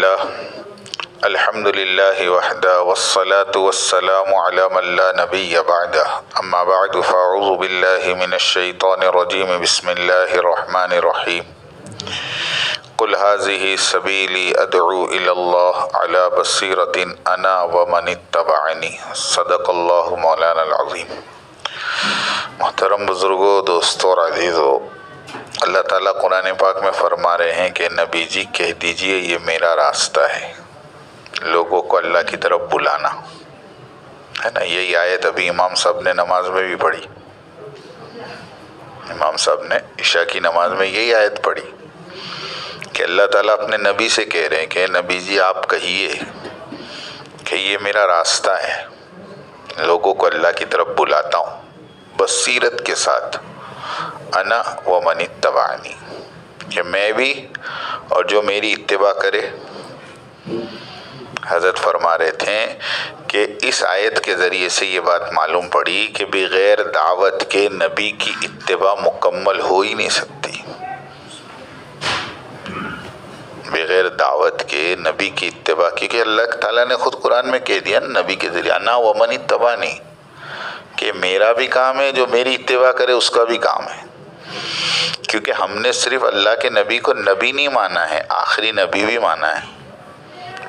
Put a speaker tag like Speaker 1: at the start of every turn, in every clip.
Speaker 1: बिस्मिल्लाह अल्हम्दुलिल्लाहि वहदा वस्सलातु वस्सलामु अला मन ला नबिय्य बअदा अम्मा बअदु फ़अऊज़ु बिल्लाहि मिनश शैतानिर रजीम बिस्मिल्लाहिर रहमानिर रहीम कुल हाज़िही सबीली अदअू इलल्लाह अला बसीरतिन अना व मनित्तबअनी सदक़ल्लाहु मौलाना अज़ीम। मोहतरम बुज़ुर्गों, दोस्तों और अज़ीज़ों, अल्लाह ताला कुरान पाक में फरमा रहे हैं कि नबी जी कह दीजिए ये मेरा रास्ता है, लोगों को अल्लाह की तरफ बुलाना है ना। यही आयत अभी इमाम साहब ने नमाज में भी पढ़ी। इमाम साहब ने इशा की नमाज में यही आयत पढ़ी कि अल्लाह ताला अपने नबी से कह रहे हैं कि नबी जी आप कहिए कि ये मेरा रास्ता है, लोगों को अल्लाह की तरफ बुलाता हूँ बसीरत के साथ, अना व मन इत्तबानी, कि मैं भी और जो मेरी इत्तिबा करे। हज़रत फरमा रहे थे कि इस आयत के ज़रिए से ये बात मालूम पड़ी कि बग़ैर दावत के नबी की इत्तिबा मुकम्मल हो ही नहीं सकती। बग़ैर दावत के नबी की इत्तिबा, क्योंकि अल्लाह ताला ने खुद कुरान में कह दिया नबी के ज़रिए, अना व मन इत्तबानी, कि मेरा भी काम है, जो मेरी इत्तिबा करे उसका भी काम है। क्योंकि हमने सिर्फ अल्लाह के नबी को नबी नहीं माना है, आखिरी नबी भी माना है।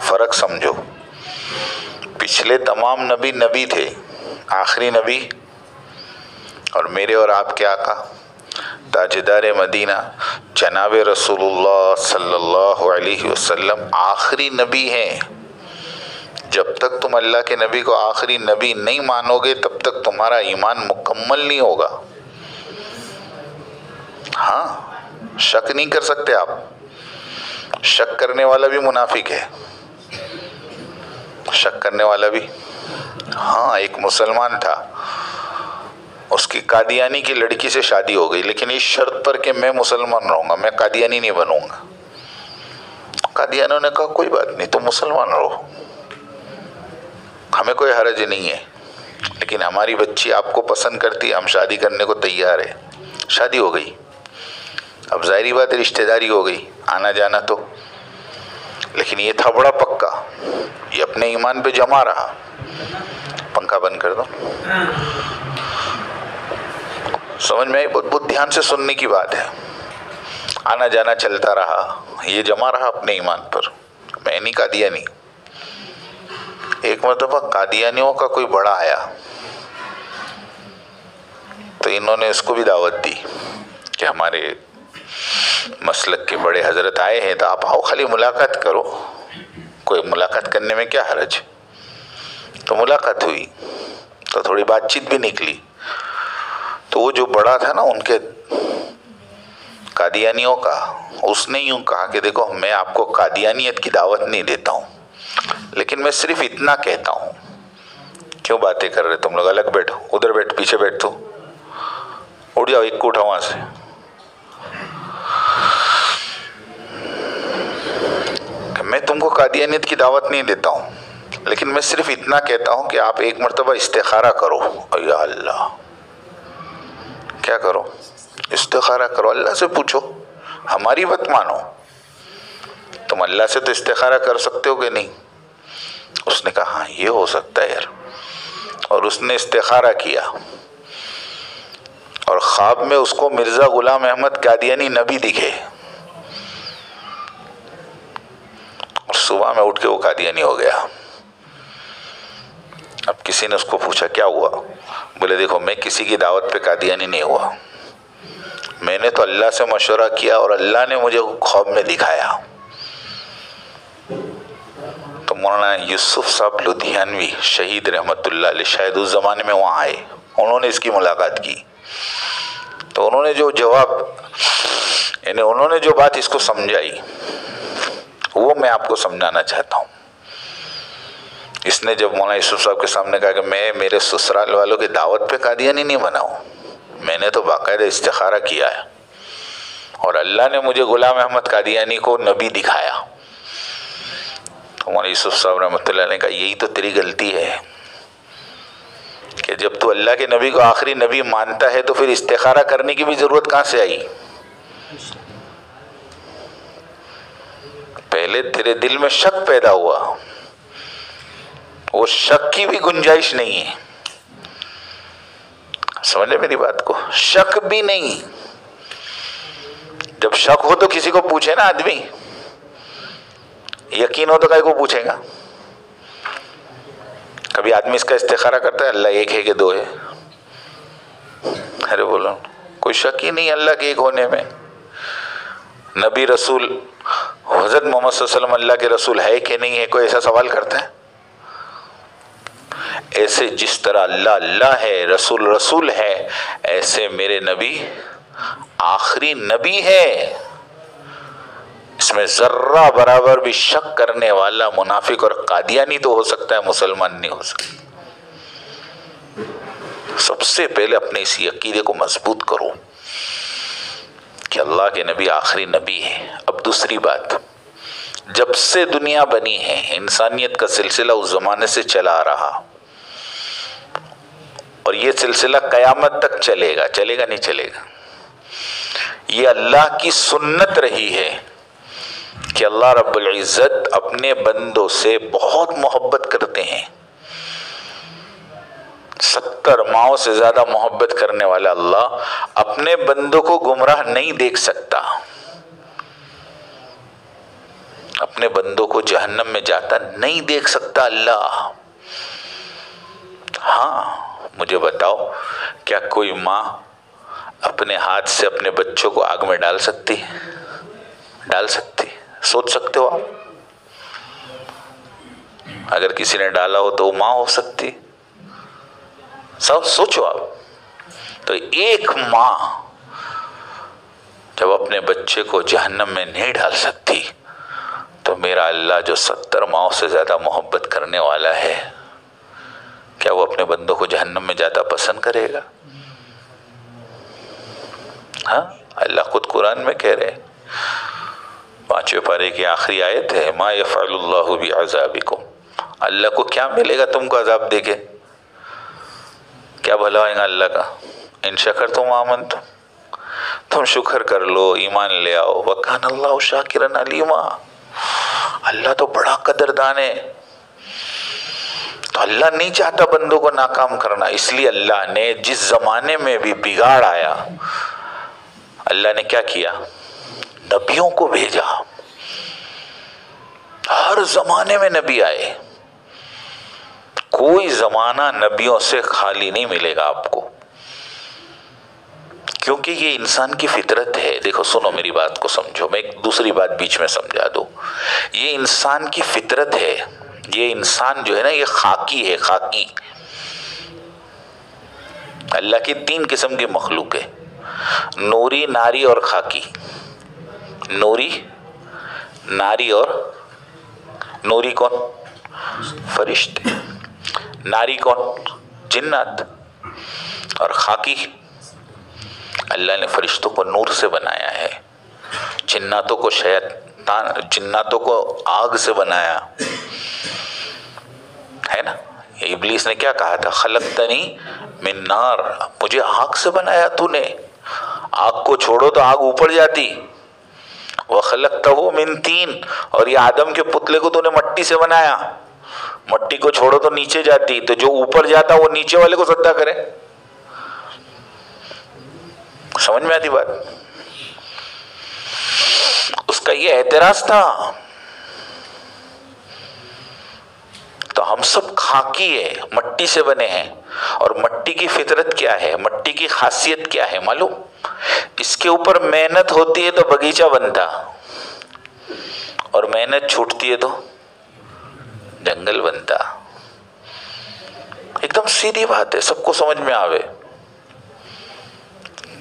Speaker 1: फ़र्क समझो, पिछले तमाम नबी नबी थे, आखिरी नबी और मेरे और आपके आका ताजदार मदीना जनाब रसूलुल्लाह सल्लल्लाहु अलैहि वसल्लम आखिरी नबी हैं। जब तक तुम अल्लाह के नबी को आखिरी नबी नहीं मानोगे तब तक तुम्हारा ईमान मुकम्मल नहीं होगा। हाँ, शक नहीं कर सकते आप। शक करने वाला भी मुनाफिक है, शक करने वाला भी। हाँ, एक मुसलमान था, उसकी कादियानी की लड़की से शादी हो गई, लेकिन इस शर्त पर कि मैं मुसलमान रहूंगा, मैं कादियानी नहीं बनूंगा। कादियानों ने कहा कोई बात नहीं, तुम मुसलमान रहो, हमें कोई हर्ज नहीं है, लेकिन हमारी बच्ची आपको पसंद करती है, हम शादी करने को तैयार है। शादी हो गई। अब जाहिर बात रिश्तेदारी हो गई, आना जाना तो, लेकिन ये था बड़ा पक्का, ये अपने ईमान पे जमा रहा। पंखा बंद कर दो, समझ में आई? बहुत ध्यान से सुनने की बात है। आना जाना चलता रहा, ये जमा रहा अपने ईमान पर, मैं नहीं कादियानी। एक मरतबा कादियानियों का कोई बड़ा आया तो इन्होंने उसको भी दावत दी कि हमारे मसलक के बड़े हजरत आए हैं तो आप आओ, खाली मुलाकात करो, कोई मुलाकात करने में क्या हरज। तो मुलाकात हुई तो थोड़ी बातचीत भी निकली। तो वो जो बड़ा था ना उनके कादियानियों का, उसने यूं कहा कि देखो मैं आपको कादियानियत की दावत नहीं देता हूँ, लेकिन मैं सिर्फ इतना कहता हूँ। क्यों बातें कर रहे तुम लोग, अलग बैठो, उधर बैठ, पीछे बैठ, तू उठ जाओ, एक को उठाओ वहां से। मैं तुमको कादियानियत की दावत नहीं देता हूँ, लेकिन मैं सिर्फ इतना कहता हूँ कि आप एक मरतबा इस्तिखारा करो। या अल्लाह, क्या करो? इस्तिखारा करो, अल्लाह से पूछो, हमारी बात मानो। तुम अल्लाह से तो इस्तिखारा कर सकते हो कि नहीं? उसने कहा हाँ ये हो सकता है यार। और उसने इस्तिखारा किया और ख्वाब में उसको मिर्जा गुलाम अहमद कादियानी नबी दिखे। और सुबह में उठ के वो कादियानी हो गया। अब किसी ने उसको पूछा क्या हुआ? बोले देखो मैं किसी की दावत पे कादियानी नहीं हुआ, मैंने तो अल्लाह से मशवरा किया और अल्लाह ने मुझे ख्वाब में दिखाया। तो मौलाना यूसुफ साहब लुधियानवी शहीद रहमतुल्लाह अलैह शायद उस ज़माने में वहाँ आए, उन्होंने इसकी मुलाकात की। तो उन्होंने जो जवाब, यानी उन्होंने जो बात इसको समझाई, वो मैं आपको समझाना चाहता हूँ। इसने जब मौलाना यूसुफ साहब के सामने कहा कि मैं मेरे ससुराल वालों की दावत पे कादियानी नहीं बना हूँ, मैंने तो बाकायदा इस्तिखारा किया है और अल्लाह ने मुझे गुलाम अहमद कादियानी को नबी दिखाया। तो मौलाना यूसुफ साहब रहमतुल्लाह ने कहा यही तो तेरी गलती है कि जब तू अल्लाह के नबी को आखिरी नबी मानता है तो फिर इस्तिखारा करने की भी ज़रूरत कहाँ से आई? पहले तेरे दिल में शक पैदा हुआ, वो शक की भी गुंजाइश नहीं है। समझे मेरी बात को? शक भी नहीं। जब शक हो तो किसी को पूछे ना आदमी, यकीन हो तो काहे को पूछेगा? कभी आदमी इसका इस्तिखारा करता है अल्लाह एक है कि दो है? अरे बोलो, कोई शक ही नहीं अल्लाह के एक होने में। नबी रसूल हज़रत मोहम्मद सल्लल्लाहु अलैहि वसल्लम अल्लाह के रसूल है कि नहीं है, कोई ऐसा सवाल करता है? ऐसे जिस तरह अल्लाह अल्लाह है, रसूल रसूल है, ऐसे मेरे नबी आखिरी नबी है। इसमें जर्रा बराबर भी शक करने वाला मुनाफिक और कादियानी तो हो सकता है, मुसलमान नहीं हो सकता। सबसे पहले अपने इस अकीदे को मजबूत करो कि अल्लाह के नबी आखिरी नबी है। अब दूसरी बात, जब से दुनिया बनी है इंसानियत का सिलसिला उस जमाने से चला आ रहा, और ये सिलसिला कयामत तक चलेगा। चलेगा नहीं चलेगा? ये अल्लाह की सुन्नत रही है कि अल्लाह रब्बुल इज्जत अपने बंदों से बहुत मोहब्बत करते हैं। 70 माओं से ज्यादा मोहब्बत करने वाला अल्लाह अपने बंदों को गुमराह नहीं देख सकता, अपने बंदों को जहन्नम में जाता नहीं देख सकता अल्लाह। हाँ, मुझे बताओ, क्या कोई माँ अपने हाथ से अपने बच्चों को आग में डाल सकती है? डाल सकती? सोच सकते हो आप? अगर किसी ने डाला हो तो वो माँ हो सकती? सब सोचो आप। तो एक माँ जब अपने बच्चे को जहन्नम में नहीं डाल सकती, तो मेरा अल्लाह जो 70 माओं से ज्यादा मोहब्बत करने वाला है, क्या वो अपने बंदों को जहन्नम में जाता पसंद करेगा? हाँ, अल्लाह खुद कुरान में कह रहे, 5वें पारे की आखिरी आयत है, मा यफ़अलुल्लाहु बिअज़ाबिकुम, अल्लाह को क्या मिलेगा तुमको अजाब देके? क्या भला होगा अल्लाह का? इन शकरतुम आमनतुम, तुम शुक्र कर लो, ईमान ले आओ। वकान अल्लाहु शाकिरन अलीमा, अल्लाह तो बड़ा कदरदान है। तो अल्लाह नहीं चाहता बंदों को नाकाम करना, इसलिए अल्लाह ने जिस जमाने में भी बिगाड़ आया, अल्लाह ने क्या किया? नबियों को भेजा। हर जमाने में नबी आए, कोई जमाना नबियों से खाली नहीं मिलेगा आपको, क्योंकि ये इंसान की फितरत है। देखो सुनो मेरी बात को समझो, मैं एक दूसरी बात बीच में समझा दूं। ये इंसान की फितरत है, ये इंसान जो है ना, ये खाकी है, खाकी। अल्लाह की 3 किस्म की मखलूक है, नूरी, नारी और खाकी। नूरी, नारी और नूरी कौन? फरिश्ते। नारी कौन? जिन्नात। और खाकी, अल्लाह ने फरिश्तों को नूर से बनाया है, जिन्नातों को शैतान, जिन्नातों को आग से बनाया है ना। इब्लीस ने क्या कहा था? खलक़तनी मिन नार, मुझे आग से बनाया तूने। आग को छोड़ो तो आग ऊपर जाती। व खलक़तहु मिन तीन, और ये आदम के पुतले को तूने मट्टी से बनाया, मट्टी को छोड़ो तो नीचे जाती। तो जो ऊपर जाता वो नीचे वाले को सजदा करे। समझ में आती बात? उसका ये एतराज था। तो हम सब खाकी है, मट्टी से बने हैं। और मट्टी की फितरत क्या है, मट्टी की खासियत क्या है मालूम? इसके ऊपर मेहनत होती है तो बगीचा बनता, और मेहनत छूटती है तो जंगल बनता। एकदम सीधी बात है, सबको समझ में आवे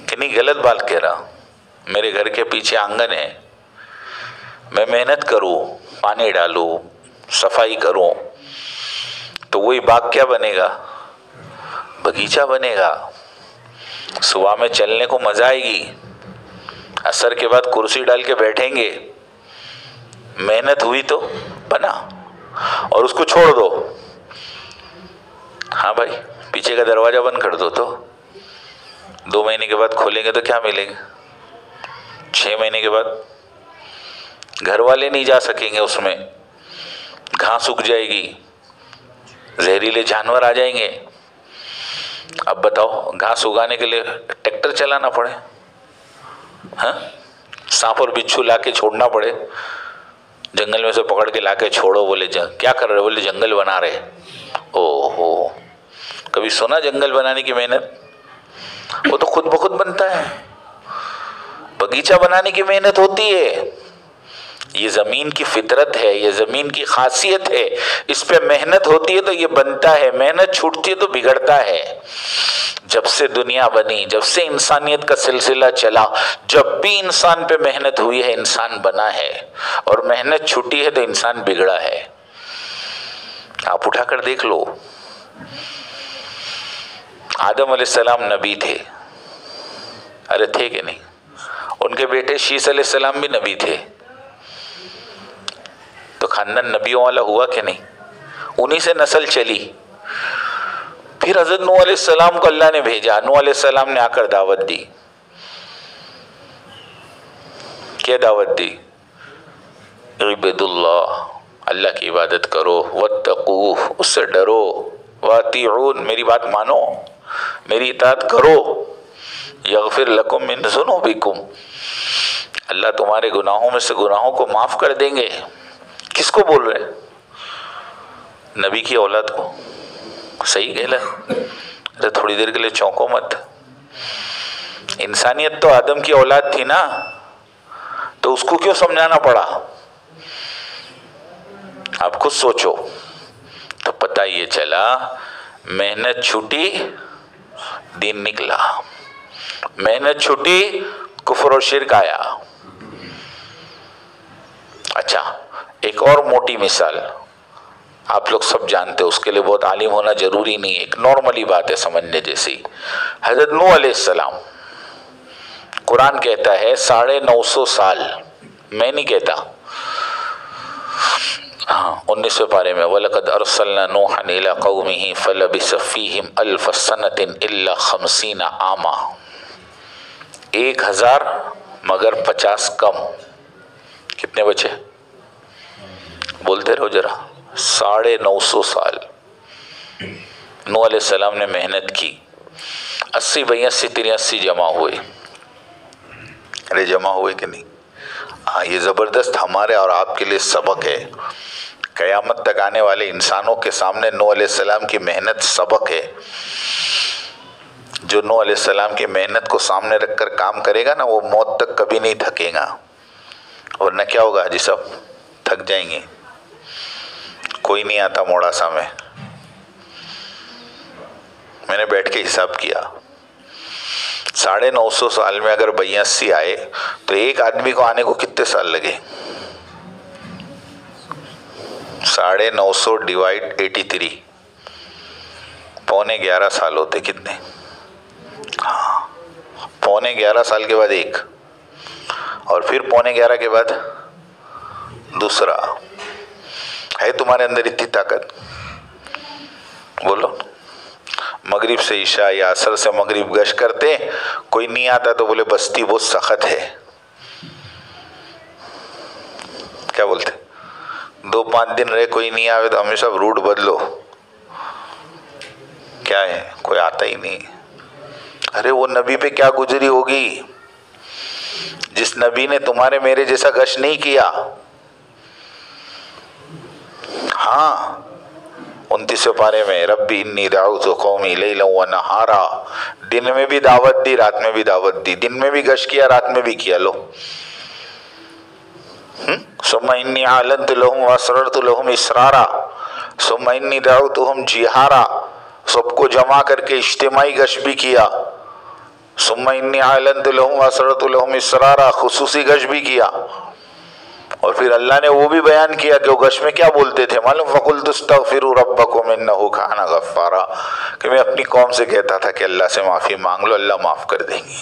Speaker 1: कि नहीं। गलत बात कह रहा? मेरे घर के पीछे आंगन है, मैं मेहनत करूं, पानी डालूं, सफाई करूं, तो वही बाग क्या बनेगा? बगीचा बनेगा। सुबह में चलने को मजा आएगी, असर के बाद कुर्सी डाल के बैठेंगे, मेहनत हुई तो बना। और उसको छोड़ दो, हाँ भाई पीछे का दरवाजा बंद कर दो, तो 2 महीने के बाद खोलेंगे तो क्या मिलेगा? 6 महीने के बाद घर वाले नहीं जा सकेंगे, उसमें घास उग जाएगी, जहरीले जानवर आ जाएंगे। अब बताओ, घास उगाने के लिए ट्रैक्टर चलाना पड़े, हाँ, सांप और बिच्छू लाके छोड़ना पड़े, जंगल में से पकड़ के लाके छोड़ो, बोले क्या कर रहे हो, बोले जंगल बना रहे। ओहो, कभी सुना जंगल बनाने की मेहनत? वो तो खुद ब खुद बनता है। बगीचा बनाने की मेहनत होती है, ये जमीन की फितरत है, ये जमीन की खासियत है, इस पे मेहनत होती है तो ये बनता है, मेहनत छूटती है तो बिगड़ता है। जब से दुनिया बनी, जब से इंसानियत का सिलसिला चला, जब भी इंसान पे मेहनत हुई है इंसान बना है, और मेहनत छूटी है तो इंसान बिगड़ा है। आप उठाकर देख लो, आदम अलैहिस्सलाम नबी थे, अरे थे कि नहीं? उनके बेटे शीस अलैहिस्सलाम भी नबी थे, तो खानदान नबियों वाला हुआ कि नहीं? उन्हीं से नस्ल चली। फिर हजरत नूह अलैहिस्सलाम को अल्लाह ने भेजा, नूह अलैहिस्सलाम ने आकर दावत दी। क्या दावत दी? इबादुल्लाह, अल्लाह की इबादत करो, वत्तकूह, उससे डरो, वातिऊन, मेरी बात मानो, मेरी इताअत करो, यगफिर लकुम मिन ज़ुनूबिकुम, अल्लाह तुम्हारे गुनाहों में से गुनाहों को माफ कर देंगे। किसको बोल रहे? नबी की औलाद को। सही कहला? अरे थोड़ी देर के लिए चौंको मत, इंसानियत तो आदम की औलाद थी ना, तो उसको क्यों समझाना पड़ा? आप खुद सोचो। तो पता ये चला, मेहनत छूटी दीन निकला, मेहनत छूटी कुफ्र और शिर्क आया। अच्छा, एक और मोटी मिसाल आप लोग सब जानते हो, उसके लिए बहुत आलिम होना जरूरी नहीं है, एक नॉर्मली बात है समझने जैसी। हजरत नूह अलैहिस्सलाम, कुरान कहता है 950 साल, मैं नहीं कहता, हाँ 19वें पारे में, वलक़द अरसलना नूहन इला क़ौमिही फ़लबिस फ़ीहिम अल्फ़ सनतिन इल्ला 50 आमा, 1000 मगर 50 कम। कितने बचे? बोलते रहो जरा। 950 साल नूह अलैहिस्सलाम ने मेहनत की, 80 82 83 जमा हुए। अरे जमा हुए कि नहीं? हाँ, ये ज़बरदस्त हमारे और आपके लिए सबक है। क़यामत तक आने वाले इंसानों के सामने नूह अलैहिस्सलाम की मेहनत सबक है। जो नूह अलैहिस्सलाम की मेहनत को सामने रखकर काम करेगा ना, वो मौत तक कभी नहीं थकेगा। वरना क्या होगा जी, सब थक जाएंगे, कोई नहीं आता मोड़ासा में। मैंने बैठ के हिसाब किया, 950 साल में अगर 82 आए तो एक आदमी को आने को कितने साल लगे? 950 डिवाइड 83, 11.25 साल होते। कितने? हाँ, 11.25 साल के बाद एक, और फिर 11.25 के बाद दूसरा। है तुम्हारे अंदर इतनी ताकत? बोलो। मगरिब से ईशा या असर से मगरिब गश करते, कोई नहीं आता तो बोले बस्ती बहुत सख्त है। क्या बोलते? 2-5 दिन रहे, कोई नहीं आवे तो हमेशा रूट बदलो। क्या है? कोई आता ही नहीं। अरे वो नबी पे क्या गुजरी होगी जिस नबी ने तुम्हारे मेरे जैसा गश नहीं किया। हाँ, 29वें पारे में, रब्बी इन्नी दाऊतु कौमी लैलन व नहारा, दिन में भी दावत दी, रात में भी दावत दी, दिन में भी गश किया, रात में भी किया। लो, सुम्मा इन्नी आलनतु लहुम व असररतु लहुम इसरारा, सुम्मा इन्नी दाऊतुहुम जिहारा, सबको जमा करके इज्तिमाई गश भी किया। सुम्मा इन्नी आलनतु लहुम व असररतु लहुम इसरारा, खुसूसी गश भी किया। और फिर अल्लाह ने वो भी बयान किया कि वो गश में क्या बोलते थे मालूम? फ़क़ुल्तु अस्तग़फ़िरू रब्बकुम इन्नहु काना गफ़्फ़ारा, कि मैं अपनी कौम से कहता था कि अल्लाह से माफ़ी मांग लो, अल्लाह माफ़ कर देंगे।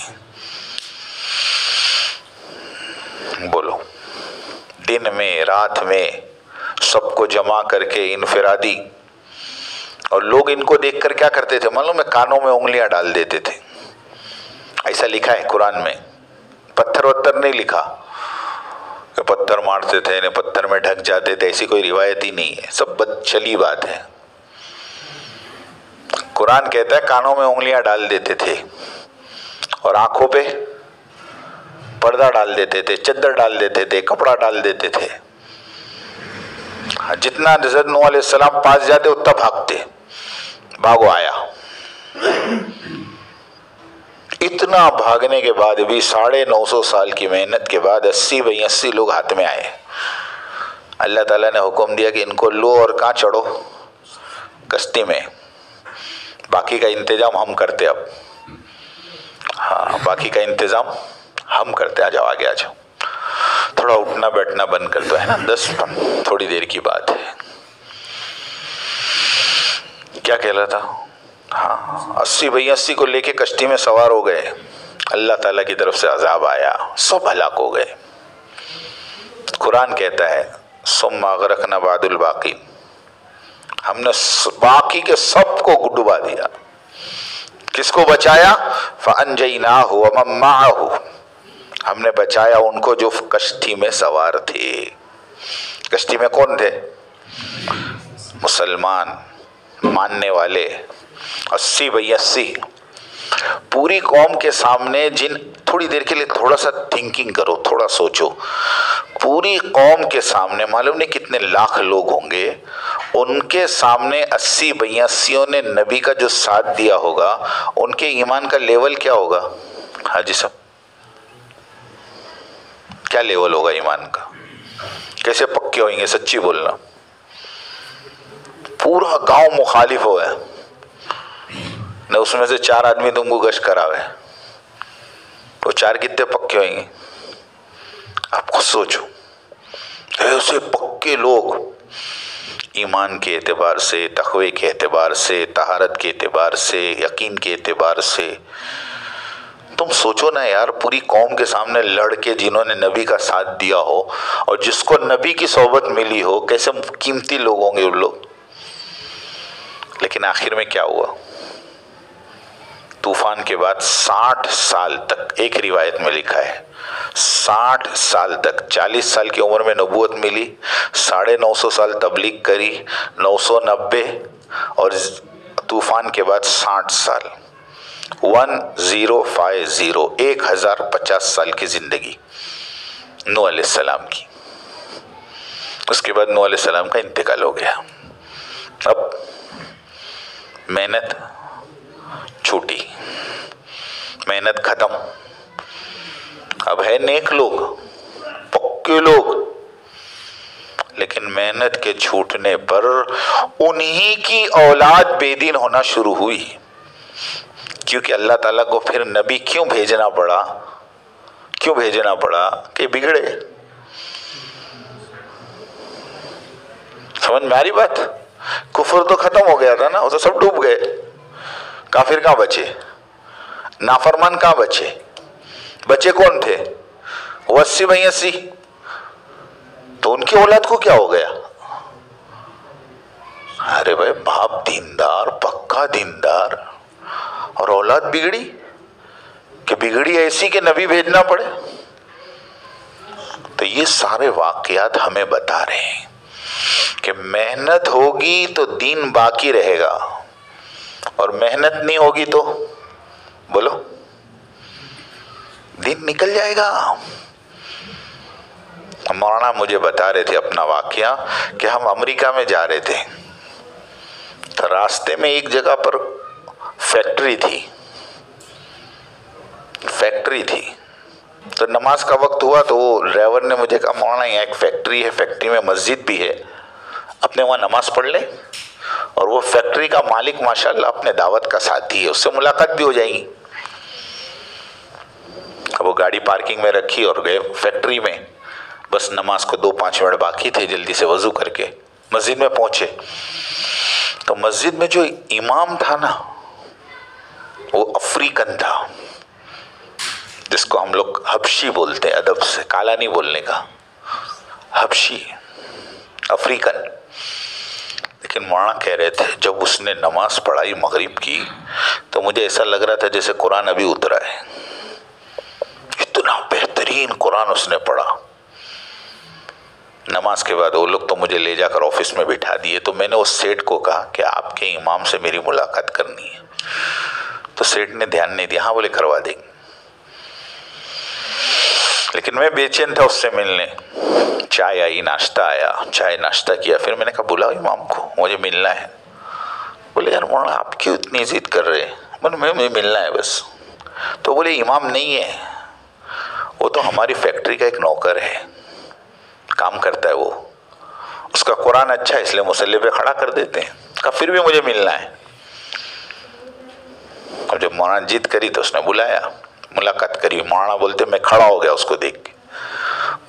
Speaker 1: बोलो, दिन में रात में सबको जमा करके इनफिरादी। और लोग इनको देखकर क्या करते थे मालूम? में कानों में उंगलियां डाल देते थे। ऐसा लिखा है कुरान में, पत्थर वत्थर नहीं लिखा। पत्थर मारते थे, इन्हें पत्थर में ढक जाते थे, ऐसी कोई रिवायत ही नहीं है, सब बदचली बात है। कुरान कहता है कानों में उंगलियां डाल देते थे और आंखों पे पर्दा डाल देते थे, चद्दर डाल देते थे, कपड़ा डाल देते थे। जितना हज़रत नूह अलैहिस्सलाम पास जाते उतना भागते, भागो आया। इतना भागने के बाद भी 950 साल की मेहनत के बाद 80-82 लोग हाथ में आए। अल्लाह ताला ने हुक्म दिया कि इनको लो और कहाँ चढ़ो, कश्ती में, बाकी का इंतजाम हम करते। अब हाँ, बाकी का इंतजाम हम करते, आ जाओ आगे आ जाओ। थोड़ा उठना बैठना बंद कर दो, है ना, 10 थोड़ी देर की बात है। क्या कह रहा था? हाँ, 80-82 को लेके कश्ती में सवार हो गए, अल्लाह ताला की तरफ से अजाब आया, सब हलाक हो गए। कुरान कहता है सुम्मा अगरकना बादुल बाकी, हमने बाकी के सबको डुबा दिया। किसको बचाया? फअनजयनाहु व मन मअहु, हमने बचाया उनको जो कश्ती में सवार थे। कश्ती में कौन थे? मुसलमान मानने वाले 80-82। पूरी कौम के सामने जिन, थोड़ी देर के लिए थोड़ा सा थिंकिंग करो, थोड़ा सोचो, पूरी कौम के सामने मालूम नहीं कितने लाख लोग होंगे, उनके सामने 80-82 ने नबी का जो साथ दिया होगा, उनके ईमान का लेवल क्या होगा? हाजी साहब, क्या लेवल होगा ईमान का? कैसे पक्के होंगे? सच्ची बोलना। पूरा गांव मुखालिफ हो है न, उसमें से 4 आदमी तुमको गश्त करावे, तो 4 कितने पक्के होंगे? आप खुद सोचो। ऐसे पक्के लोग ईमान के एतबार से, तक़वे के एतबार से, तहारत के एतबार से, यकीन के एतबार से, तुम सोचो ना यार, पूरी कौम के सामने लड़के जिन्होंने नबी का साथ दिया हो और जिसको नबी की सोबत मिली हो, कैसे कीमती लोग होंगे उन लोग। लेकिन आखिर में क्या हुआ? तूफान के बाद 60 साल तक, एक रिवायत में लिखा है 60 साल तक, 40 साल की उम्र में नबूवत मिली, 950 साल तबलीग करी, 990, और तूफान के बाद 60 साल, 1050 साल की जिंदगी नूह अलैहिस्सलाम की। उसके बाद नूह अलैहिस्सलाम का इंतकाल हो गया। अब मेहनत छूटी, मेहनत खत्म। अब है नेक लोग, पक्के लोग, लेकिन मेहनत के छूटने पर उन्हीं की औलाद बेदीन होना शुरू हुई। क्योंकि अल्लाह ताला को फिर नबी क्यों भेजना पड़ा? क्यों भेजना पड़ा? कि बिगड़े। समझ में आ रही बात? कुफर तो खत्म हो गया था ना, वो तो सब डूब गए। काफिर कहाँ बचे? नाफरमान कहाँ बचे? बचे कौन थे? वो 80-82। तो उनकी औलाद को क्या हो गया? अरे भाई, बाप दीनदार, पक्का दीनदार, और औलाद बिगड़ी। कि बिगड़ी ऐसी कि नबी भेजना पड़े। तो ये सारे वाकयात हमें बता रहे हैं कि मेहनत होगी तो दीन बाकी रहेगा, और मेहनत नहीं होगी तो बोलो दीन निकल जाएगा। मौलाना मुझे बता रहे थे अपना वाकया कि हम अमेरिका में जा रहे थे, तो रास्ते में एक जगह पर फैक्ट्री थी। तो नमाज का वक्त हुआ तो वो ड्राइवर ने मुझे कहा, मौलाना यहाँ एक फैक्ट्री है, फैक्ट्री में मस्जिद भी है, अपने वहाँ नमाज पढ़ ले। और वो फैक्ट्री का मालिक माशाल्लाह अपने दावत का साथी है, उससे मुलाकात भी हो जाएगी। अब वो गाड़ी पार्किंग में रखी और गए फैक्ट्री में। बस नमाज को 2-5 मिनट बाकी थे, जल्दी से वजू करके मस्जिद में पहुंचे। तो मस्जिद में जो इमाम था ना, वो अफ्रीकन था, जिसको हम लोग हबशी बोलते हैं, अदब से, काला नहीं बोलने का, हबशी, अफ्रीकन। लेकिन मौलाना कह रहे थे जब उसने नमाज पढ़ाई मगरिब की, तो मुझे ऐसा लग रहा था जैसे कुरान अभी उतरा है। इतना बेहतरीन कुरान उसने पढ़ा। नमाज के बाद वो लोग तो मुझे ले जाकर ऑफिस में बिठा दिए। तो मैंने उस सेठ को कहा कि आपके इमाम से मेरी मुलाकात करनी है। तो सेठ ने ध्यान नहीं दिया। हाँ बोले करवा देंगे। लेकिन मैं बेचैन था उससे मिलने। चाय आई, नाश्ता आया, चाय नाश्ता किया। फिर मैंने कहा बुलाओ इमाम को, मुझे मिलना है। बोले यार मौलाना आप क्यों इतनी जिद कर रहे हैं? मुझे मिलना है बस। तो बोले इमाम नहीं है, वो तो हमारी फैक्ट्री का एक नौकर है, काम करता है वो, उसका कुरान अच्छा है इसलिए मुसल्ले पे खड़ा कर देते हैं। कहा फिर भी मुझे मिलना है। और जब मौलाना जिद करी तो उसने बुलाया, मुलाकात करी। मौलाना बोलते मैं खड़ा हो गया उसको देख के,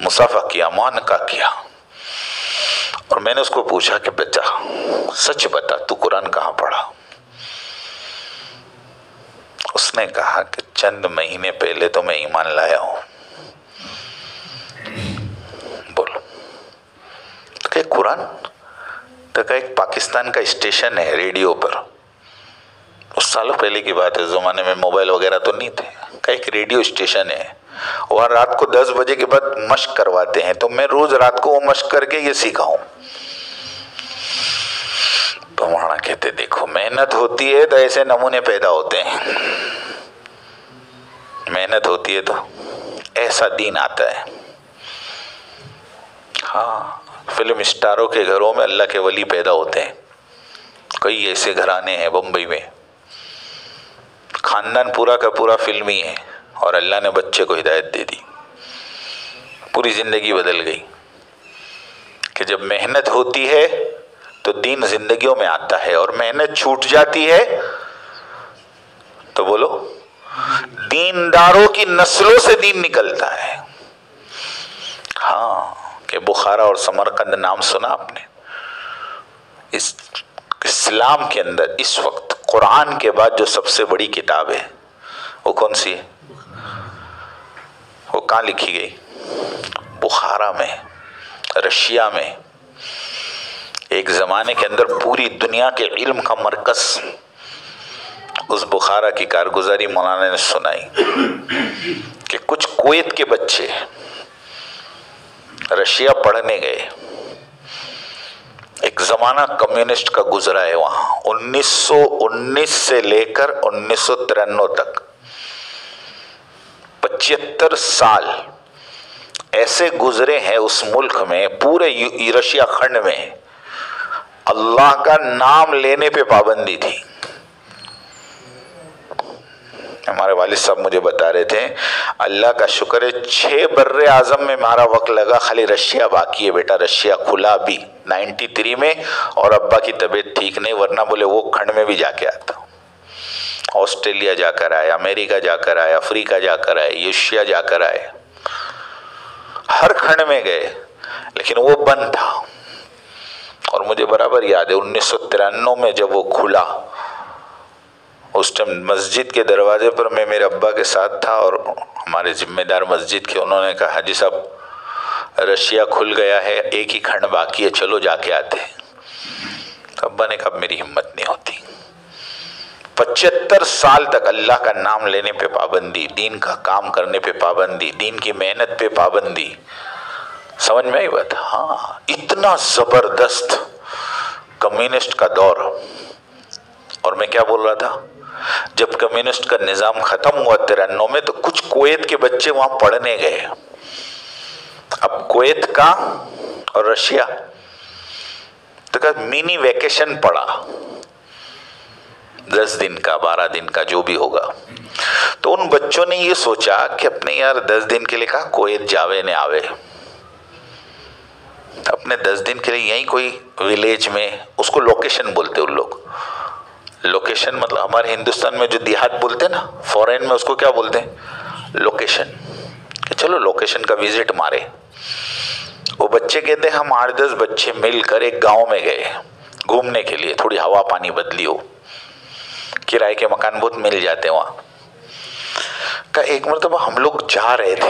Speaker 1: मुसाफा किया, मुआनका किया। और मैंने उसको पूछा कि बच्चा सच बता तू कुरान कहाँ पढ़ा? उसने कहा कि चंद महीने पहले तो मैं ईमान लाया हूं। बोलो तो क्या कुरान? तो क्या एक पाकिस्तान का स्टेशन है रेडियो पर, उस सालों पहले की बात है, जमाने में मोबाइल वगैरह तो नहीं थे, का एक रेडियो स्टेशन है, वहाँ रात को 10 बजे के बाद मश्क करवाते हैं। तो मैं रोज रात को वो मश्क करके ये सीखा हूं। तो वहां कहते देखो मेहनत होती है तो ऐसे नमूने पैदा होते हैं, मेहनत होती है तो ऐसा दिन आता है। हाँ, फिल्म स्टारों के घरों में अल्लाह के वली पैदा होते हैं। कई ऐसे घराने हैं बम्बई में, खानदान पूरा का पूरा फिल्मी है और अल्लाह ने बच्चे को हिदायत दे दी, पूरी जिंदगी बदल गई। कि जब मेहनत होती है तो दीन जिंदगियों में आता है, और मेहनत छूट जाती है तो बोलो दीनदारों की नस्लों से दीन निकलता है। हाँ, कि बुखारा और समरकंद नाम सुना आपने? इस इस्लाम के अंदर इस वक्त कुरान के बाद जो सबसे बड़ी किताब है वो कौन सी है? वो कहाँ लिखी गई? बुखारा में, रशिया में। एक जमाने के अंदर पूरी दुनिया के इल्म का मरकज उस बुखारा की कारगुजारी मौलाना ने सुनाई कि कुछ कुवैत के बच्चे रशिया पढ़ने गए। एक जमाना कम्युनिस्ट का गुजरा है वहां, 1919 से लेकर 1993 तक 75 साल ऐसे गुजरे हैं उस मुल्क में, पूरे रशिया खंड में अल्लाह का नाम लेने पे पाबंदी थी। हमारे वालिद साहब मुझे बता रहे थे, अल्लाह का शुक्र है 6 बर्रे आजम में हमारा वक्त लगा, खाली रशिया बाकी है बेटा। रशिया खुला भी 93 में, और अब्बा की तबीयत ठीक नहीं, वरना बोले वो खंड में भी जाके आता। ऑस्ट्रेलिया जाकर आए, अमेरिका जाकर आए, अफ्रीका जाकर आए, एशिया जाकर आए, हर खंड में गए, लेकिन वो बंद था। और मुझे बराबर याद है 1993 में जब वो खुला, उस टाइम मस्जिद के दरवाजे पर मैं मेरे अब्बा के साथ था, और हमारे जिम्मेदार मस्जिद के उन्होंने कहा हाजी साहब रशिया खुल गया है, एक ही खंड बाकी है, चलो जाके आते हैं। तो अब्बा ने कहा मेरी हिम्मत नहीं होती। 75 साल तक अल्लाह का नाम लेने पे पाबंदी, दीन का काम करने पे पाबंदी, दीन की मेहनत पे पाबंदी। समझ में आई बात? हाँ, इतना जबरदस्त कम्युनिस्ट का दौर। और मैं क्या बोल रहा था, जब कम्युनिस्ट का निजाम खत्म हुआ 93 में, तो कुछ कुवैत के बच्चे वहां पढ़ने गए। अब कुवैत का और रशिया, तो क्या मिनी वेकेशन पड़ा, 10 दिन का 12 दिन का जो भी होगा। तो उन बच्चों ने ये सोचा कि अपने यार 10 दिन के लिए कहा कुवैत जावे ने आवे, अपने 10 दिन के लिए यहीं कोई विलेज में, उसको लोकेशन बोलते उन लोग। लोकेशन मतलब हमारे हिंदुस्तान में जो देहात बोलते हैं ना, फॉरेन में उसको क्या बोलते हैं? लोकेशन। कि चलो लोकेशन का विजिट मारे। वो बच्चे कहते हैं हम 8-10 बच्चे मिलकर एक गांव में गए घूमने के लिए, थोड़ी हवा पानी बदली हो, किराए के मकान बहुत मिल जाते हैं वहां का। एक मरतबा हम लोग जा रहे थे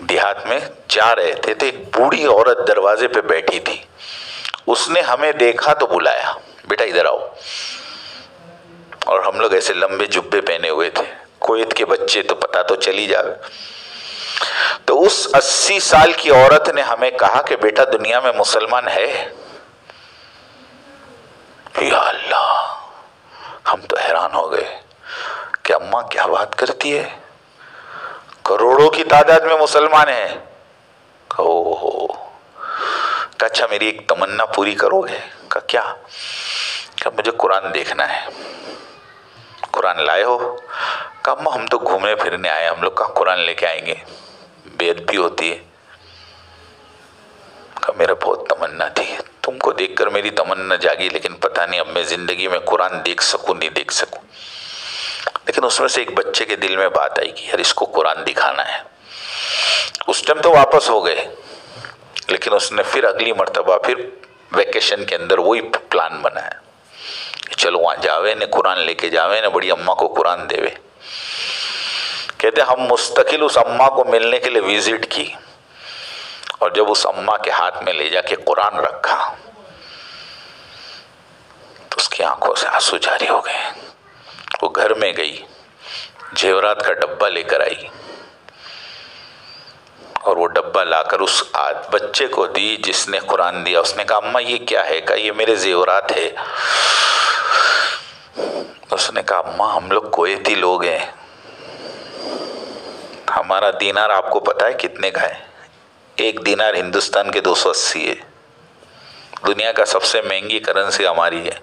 Speaker 1: देहात में, जा रहे थे तो एक बूढ़ी औरत दरवाजे पे बैठी थी। उसने हमें देखा तो बुलाया, बेटा इधर आओ। और हम लोग ऐसे लंबे जुब्बे पहने हुए थे, कुवैत के बच्चे तो पता तो चली जावे। तो उस 80 साल की औरत ने हमें कहा कि बेटा दुनिया में मुसलमान है? या अल्लाह, हम तो हैरान हो गए कि अम्मा क्या बात करती है, करोड़ों की तादाद में मुसलमान हैं। ओहो, अच्छा मेरी एक तमन्ना पूरी करोगे? का क्या? क्या मुझे कुरान देखना है। कुरान लाए हो? कहा अम्मा हम तो घूमने फिरने आए, हम लोग कहाँ कुरान लेके आएंगे, बेइज्जती होती है। कहा मेरा बहुत तमन्ना थी, तुमको देखकर मेरी तमन्ना जागी, लेकिन पता नहीं अब मैं जिंदगी में कुरान देख सकूं नहीं देख सकूं। लेकिन उसमें से एक बच्चे के दिल में बात आई कि यार इसको कुरान दिखाना है। उस टाइम तो वापस हो गए, लेकिन उसने फिर अगली मर्तबा फिर वेकेशन के अंदर वही प्लान बनाया, चलो वहां जावे ने कुरान लेके जावे ने बड़ी अम्मा को कुरान देवे। कहते हम मुस्तकिल उस अम्मा को मिलने के लिए विजिट की, और जब उस अम्मा के हाथ में ले जाके कुरान रखा तो उसकी आंखों से आंसू जारी हो गए। वो घर में गई, जेवरात का डब्बा लेकर आई और वो डब्बा लाकर उस बच्चे को दी जिसने कुरान दिया। उसने कहा अम्मा ये क्या है? कहा ये मेरे जेवरात है। उसने कहा अम्मा हम लोग कुवैती लोग हैं, हमारा दीनार आपको पता है कितने का है? एक दीनार हिंदुस्तान के 280 है। दुनिया का सबसे महंगी करेंसी हमारी है,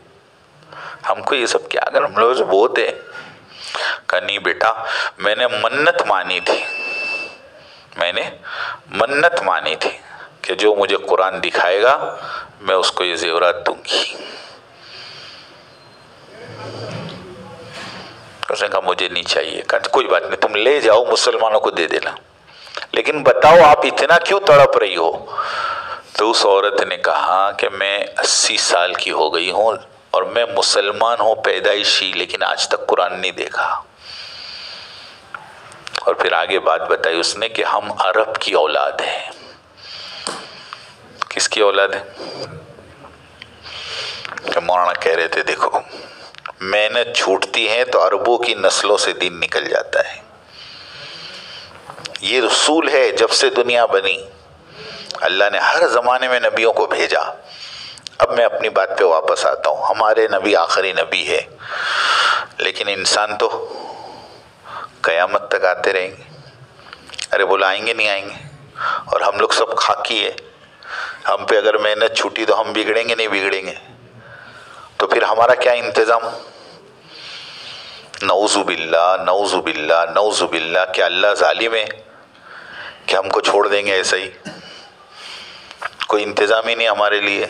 Speaker 1: हमको ये सब क्या अगर हम लोग से बहुत है। कहा नहीं बेटा, मैंने मन्नत मानी थी कि जो मुझे कुरान दिखाएगा मैं उसको ये जेवरात दूंगी। उसने कहा मुझे नहीं चाहिए। कहा कोई बात नहीं, तुम ले जाओ, मुसलमानों को दे देना, लेकिन बताओ आप इतना क्यों तड़प रही हो? तो उस औरत ने कहा कि मैं 80 साल की हो गई हूं और मैं मुसलमान हूं पैदाइशी, लेकिन आज तक कुरान नहीं देखा। और फिर आगे बात बताई उसने कि हम अरब की औलाद हैं। किसकी औलाद है? मौलाना कह रहे थे देखो मेहनत छूटती है तो अरबों की नस्लों से दीन निकल जाता है। ये रसूल है, जब से दुनिया बनी अल्लाह ने हर जमाने में नबियों को भेजा। अब मैं अपनी बात पे वापस आता हूँ, हमारे नबी आखिरी नबी है, लेकिन इंसान तो कयामत तक आते रहेंगे। अरे बोला आएंगे नहीं आएंगे, और हम लोग सब खाकी है, हम पे अगर मेहनत छूटी तो हम बिगड़ेंगे नहीं बिगड़ेंगे? तो फिर हमारा क्या इंतजाम? नऊजुबिल्ला नऊजुबिल्ला नऊजुबिल्ला। क्या अल्लाह जालिम है कि हमको छोड़ देंगे ऐसा ही? कोई इंतजाम ही नहीं हमारे लिए।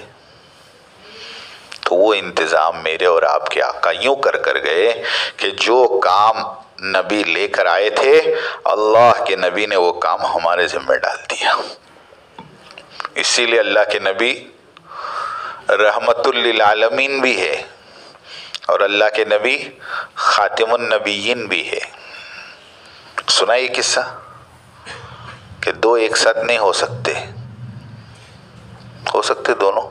Speaker 1: तो वो इंतजाम मेरे और आपके आका यूं कर गए कि जो काम नबी लेकर आए थे अल्लाह के नबी ने वो काम हमारे जिम्मे डाल दिया। इसीलिए अल्लाह के नबी रहमतुल लिल आलमीन भी है और अल्लाह के नबी खातिमुन नबीयीन भी है। सुना ये किस्सा कि दो एक साथ नहीं हो सकते दोनों?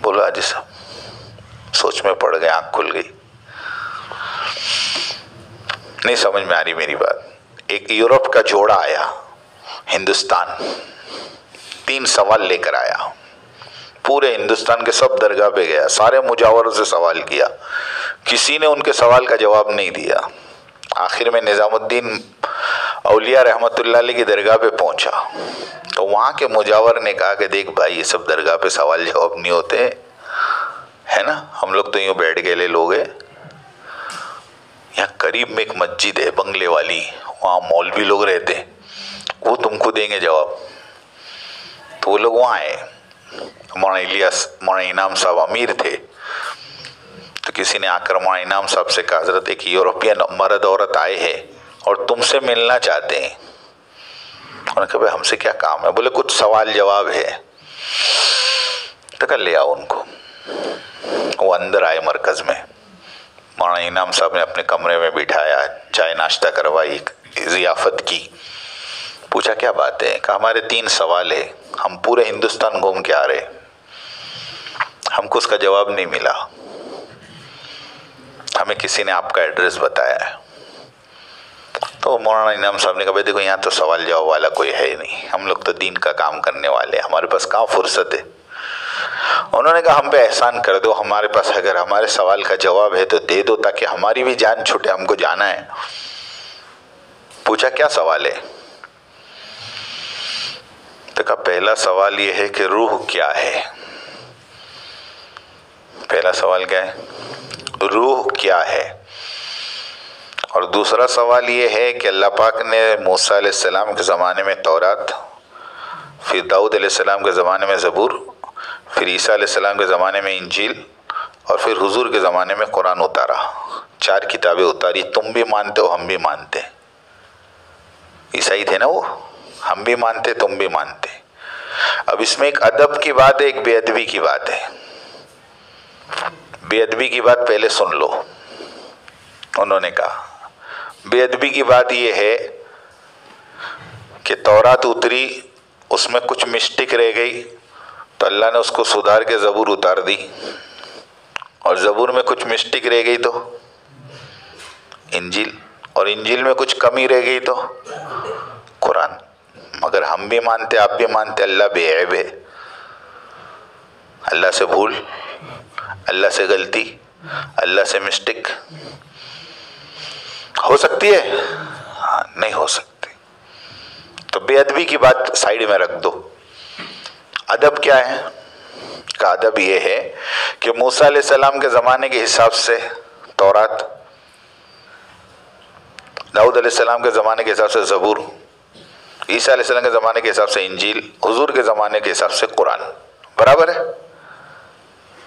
Speaker 1: बोलो आज सब सोच में पड़ गए, आंख खुल गई। नहीं समझ में आ रही मेरी बात। एक यूरोप का जोड़ा आया हिंदुस्तान, 3 सवाल लेकर आया, पूरे हिंदुस्तान के सब दरगाह पे गया, सारे मुजावरों से सवाल किया, किसी ने उनके सवाल का जवाब नहीं दिया। आखिर में निजामुद्दीन औलिया रहमतुल्लाह अलैह की दरगाह पे पहुंचा तो वहां के मुजावर ने कहा कि देख भाई ये सब दरगाह पे सवाल जवाब नहीं होते है ना, हम लोग तो यूं बैठ गए लोग हैं। यहाँ करीब में एक मस्जिद है बंगले वाली, वहाँ मौलवी लोग रहते, वो तुमको देंगे जवाब। तो वो लोग वहाँ आए, मौलाना इलियास मौलाना इनाम साहब अमीर थे, तो किसी ने आकर मौलाना इनाम साहब से कहा हज़रत एक यूरोपियन मर्द औरत आए हैं और तुमसे मिलना चाहते हैं। उन्होंने कहा भाई हमसे क्या काम है? बोले कुछ सवाल जवाब है। तो कहा ले आओ उनको। वो अंदर आए मरकज़ में, मौलाना इनाम साहब ने अपने कमरे में बिठाया, चाय नाश्ता करवाई, ज़ियाफ़त की, पूछा क्या बात है? कहा हमारे 3 सवाल है, हम पूरे हिंदुस्तान घूम के आ रहे, हमको उसका जवाब नहीं मिला, हमें किसी ने आपका एड्रेस बताया है। तो तो मौलाना इनाम साहब ने कहा भाई देखो यहाँ तो सवाल जवाब वाला कोई है ही नहीं, हम लोग तो दीन का काम करने वाले हैं, हमारे पास कहाँ फुर्सत है। उन्होंने कहा हम पे एहसान कर दो, हमारे पास अगर हमारे सवाल का जवाब है तो दे दो ताकि हमारी भी जान छूटे, हमको जाना है। पूछा क्या सवाल है? तो कहा पहला सवाल ये है कि रूह क्या है। पहला सवाल क्या है? रूह क्या है। और दूसरा सवाल ये है कि अल्लाह पाक ने मूसा अलैहिस्सलाम के ज़माने में तौरात, फिर दाऊद अलैहिस्सलाम के ज़माने में ज़बूर, फिर ईसा अलैहिस्सलाम के ज़माने में इंजील और फिर हुजूर के ज़माने में कुरान उतारा। 4 किताबें उतारी। तुम भी मानते हो, हम भी मानते। ईसाई थे ना वो, हम भी मानते तुम भी मानते। अब इसमें एक अदब की बात है, एक बेअदबी की बात है। बेअदबी की बात पहले सुन लो। उन्होंने कहा बेअदबी की बात यह है कि तौरात उतरी, उसमें कुछ मिस्टेक रह गई तो अल्लाह ने उसको सुधार के ज़बूर उतार दी, और ज़बूर में कुछ मिस्टेक रह गई तो इंजील, और इंजील में कुछ कमी रह गई तो कुरान। मगर हम भी मानते आप भी मानते अल्लाह बेऐब है। अल्लाह से भूल, अल्लाह से गलती, अल्लाह से मिस्टेक हो सकती है? नहीं हो सकती। तो बेअदबी की बात साइड में रख दो। अदब क्या है? का अदब यह है कि मूसा अलैहिस्सलाम के ज़माने के हिसाब से तौरात, दाऊद अलैहिस्सलाम के ज़माने के हिसाब से ज़बूर, ईसा अलैहिस्सलाम के ज़माने के हिसाब से इंजील, हुजूर के ज़माने के हिसाब से कुरान। बराबर है?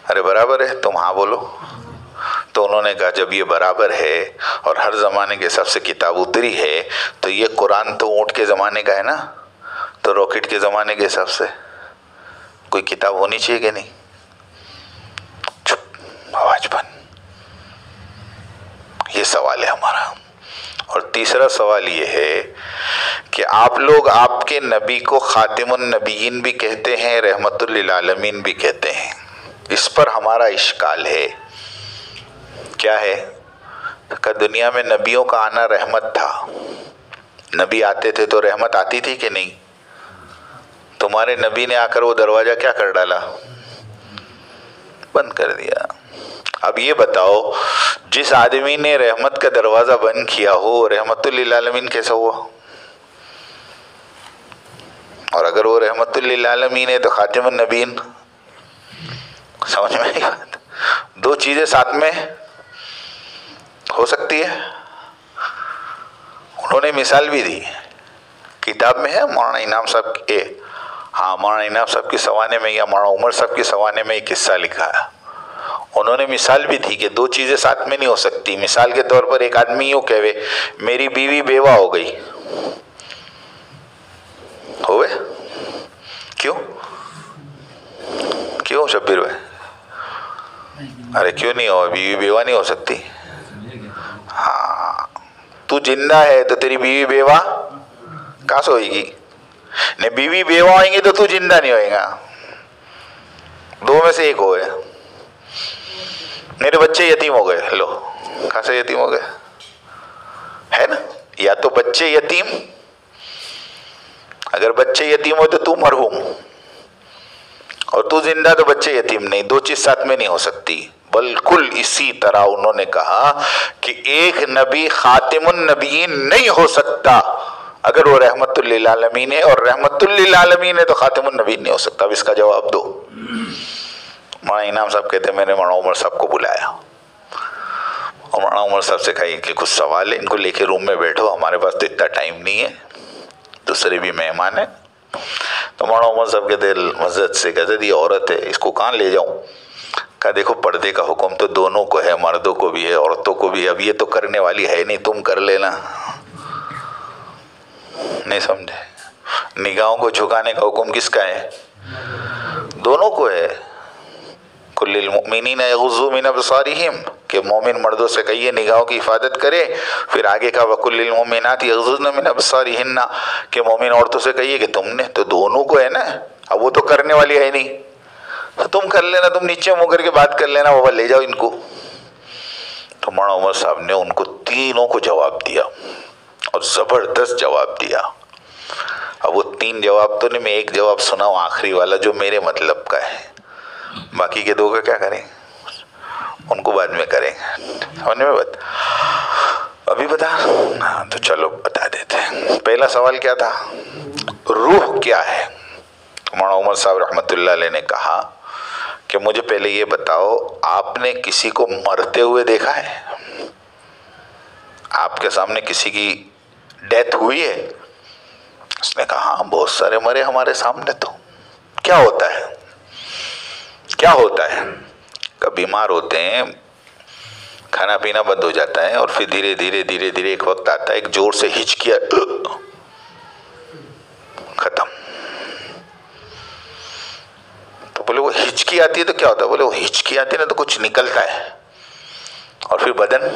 Speaker 1: अरे बराबर है, तुम हाँ बोलो। तो उन्होंने कहा जब ये बराबर है और हर ज़माने के हिसाब से किताब उतरी है तो ये कुरान तो ऊँट के ज़माने का है ना, तो रॉकेट के ज़माने के हिसाब से कोई किताब होनी चाहिए कि नहीं? चुप, आवाज बंद। ये सवाल है हमारा। और तीसरा सवाल ये है कि आप लोग आपके नबी को खातिमुन नबीयीन भी कहते हैं, रहमतुल लिल आलमीन भी कहते हैं। इस पर हमारा इश्काल है। क्या है? कि दुनिया में नबियों का आना रहमत था। नबी आते थे तो रहमत आती थी कि नहीं? तुम्हारे नबी ने आकर वो दरवाज़ा क्या कर डाला? बंद कर दिया। अब ये बताओ, जिस आदमी ने रहमत का दरवाज़ा बंद किया हो, रहमतुल लिल आलमीन कैसा हुआ? और अगर वो रहमतुल लिल आलमीन है तो खातिमुन नबीयीन। समझ में आई बात? दो चीज़ें साथ में हो सकती है। उन्होंने मिसाल भी दी, किताब में है मौलाना इनाम साहब के, हाँ मौलाना इनाम साहब के सवाने में या मौलाना उमर साहब के सवाने में एक किस्सा लिखा है। उन्होंने मिसाल भी थी कि दो चीज़ें साथ में नहीं हो सकती। मिसाल के तौर पर एक आदमी यूँ कहे मेरी बीवी बेवा हो गई, होवे? क्यों क्यों शब्बीर भाई? अरे क्यों नहीं हो? बीवी बेवा नहीं हो सकती? हाँ, तू जिंदा है तो तेरी बीवी बेवा कहाँ से होगी? नहीं, बीवी बेवा होएंगी तो तू जिंदा नहीं होएगा। दो में से एक हो गए। मेरे बच्चे यतीम हो गए, लो कहाँ से यतीम हो गए? है ना? या तो बच्चे यतीम, अगर बच्चे यतीम हो तो तू मरहूम, और तू जिंदा तो बच्चे यतीम नहीं। दो चीज साथ में नहीं हो सकती। बिल्कुल इसी तरह उन्होंने कहा कि एक नबी खातिमुन नबीयीन नहीं हो सकता अगर वो रहमतुल लिल आलमीन है, और रहमतुल लिल आलमीन है तो खातिमुन नबीयीन नहीं हो सकता। अब इसका जवाब दो। मौलाना इनाम साहब कहते मैंने मौलाना उमर साहब को बुलाया और मौलाना उमर साहब से कहा कि कुछ सवाल है, इनको लेके रूम में बैठो, हमारे पास तो इतना टाइम नहीं है, दूसरे भी मेहमान है। तो मौलाना उमर साहब कहते मस्जिद से, कहते ये औरत है, इसको कहाँ ले जाऊँ? कहा देखो पर्दे का हुक्म तो दोनों को है, मर्दों को भी है औरतों को भी। अब ये तो करने वाली है नहीं, तुम कर लेना। नहीं समझे? निगाहों को झुकाने का हुक्म किसका है? दोनों को है। कुल्लिल मुमिनीना यग़ुज़्ज़ू मिन अब्सारिहिम, कि मोमिन मर्दों से कहिए निगाहों की हिफाजत करे। फिर आगे का वकुल्लिल मुमिनाति यग़ुज़्ज़ुन मिन अब्सारिहिन्ना, कि मोमिन औरतों से कहिए कि तुमने तो दोनों को है ना। अब वो तो करने वाली है नहीं, तो तुम कर लेना, तुम नीचे मुँह करके बात कर लेना, बाबा ले जाओ इनको। तो मौलाना उमर साहब ने उनको तीनों को जवाब दिया और ज़बरदस्त जवाब दिया। अब वो 3 जवाब तो नहीं, मैं एक जवाब सुनाऊँ आखिरी वाला जो मेरे मतलब का है, बाकी के 2 का क्या करें, उनको बाद में करेंगे। समझ में बात? अभी बता, तो चलो बता देते हैं। पहला सवाल क्या था, रूह क्या है? मौलाना उमर साहब रहमतुल्लाह अलैह ने कहा कि मुझे पहले ये बताओ, आपने किसी को मरते हुए देखा है? आपके सामने किसी की डेथ हुई है? उसने कहा हाँ, बहुत सारे मरे हमारे सामने। तो क्या होता है, क्या होता है? कभी बीमार होते हैं, खाना पीना बंद हो जाता है, और फिर धीरे धीरे धीरे धीरे एक वक्त आता है, एक जोर से हिचकिया, खत्म। तो बोले वो हिचकी आती है तो क्या होता है? बोले वो हिचकी आती है ना तो कुछ निकलता है, और फिर बदन।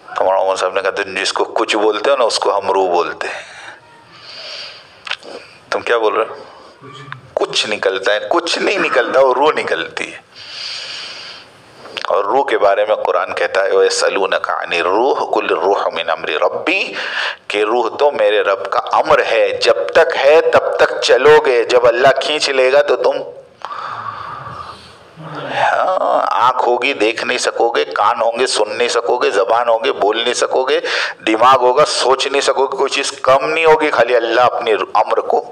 Speaker 1: हमारा उमर साहब ने कहा, तुम जिसको कुछ बोलते हो ना उसको हम रूह बोलते हैं। तुम क्या बोल रहे हो? कुछ निकलता है, कुछ नहीं निकलता, वो रूह निकलती है। और रूह के बारे में कुरान कहता है, यसअलूनका अनिर रूह कुल रूह मिन अम्रि रब्बी, कि रूह तो मेरे रब का अम्र है, जब तक है तब तक चलोगे, जब अल्लाह खींच लेगा तो तुम, हाँ, आंख होगी देख नहीं सकोगे, कान होंगे सुन नहीं सकोगे, जबान होंगे बोल नहीं सकोगे, दिमाग होगा सोच नहीं सकोगे, कोई चीज कम नहीं होगी, खाली अल्लाह अपने अम्र को।